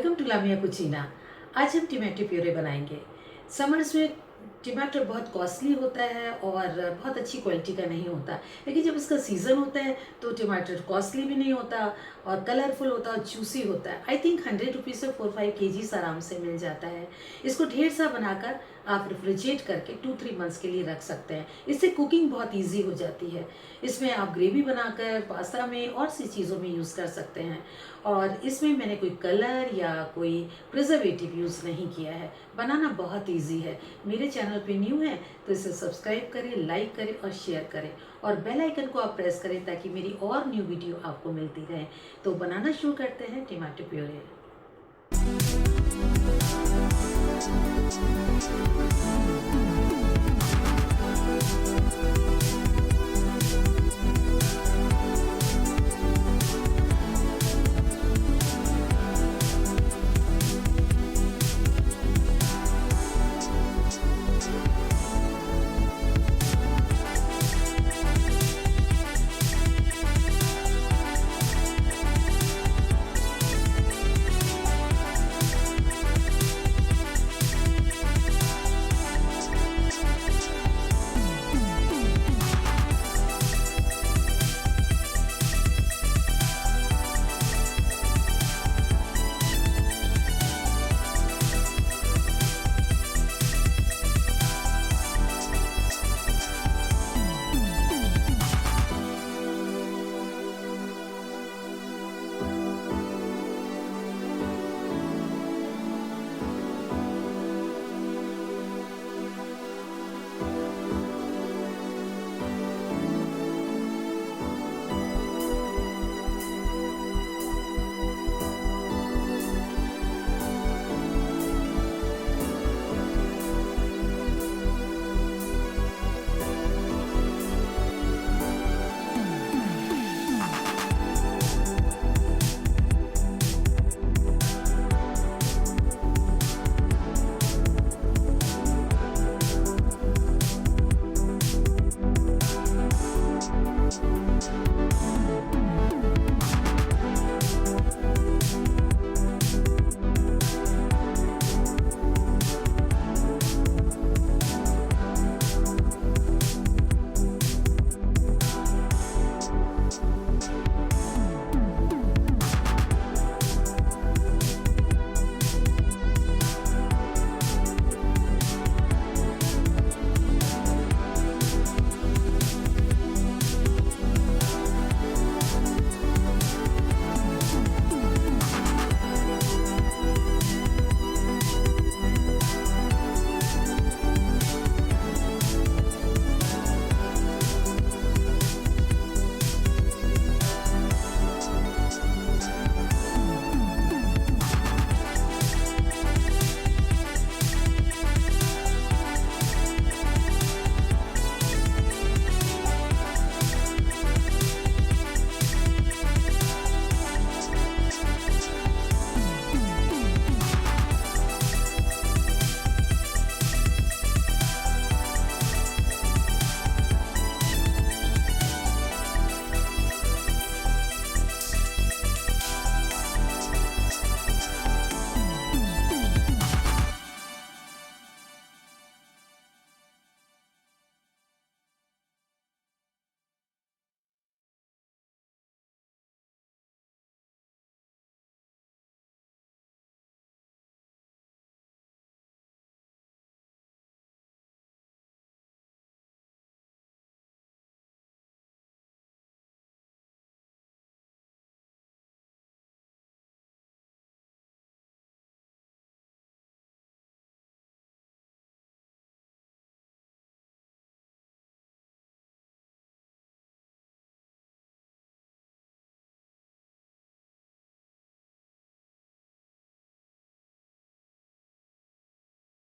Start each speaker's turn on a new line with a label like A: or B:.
A: Welcome to लामिया कुचीना। आज हम tomato puree बनाएंगे। समर्स में टमाटर बहुत कॉस्टली होता है और बहुत अच्छी क्वालिटी का नहीं होता, लेकिन जब इसका सीज़न होता है तो टमाटर कॉस्टली भी नहीं होता और कलरफुल होता और जूसी होता है। आई थिंक 100 रुपीज़ से 4-5 केजीज आराम से मिल जाता है। इसको ढेर सा बनाकर आप रेफ्रिजरेट करके 2-3 मंथ्स के लिए रख सकते हैं। इससे कुकिंग बहुत ईजी हो जाती है। इसमें आप ग्रेवी बनाकर पास्ता में और सी चीज़ों में यूज़ कर सकते हैं। और इसमें मैंने कोई कलर या कोई प्रिजर्वेटिव यूज़ नहीं किया है। बनाना बहुत ईजी है। मेरे चैनल पे न्यू है तो इसे सब्सक्राइब करें, लाइक करें और शेयर करें और बेल आइकन को आप प्रेस करें ताकि मेरी और न्यू वीडियो आपको मिलती रहे। तो बनाना शुरू करते हैं टमाटो प्यूरे।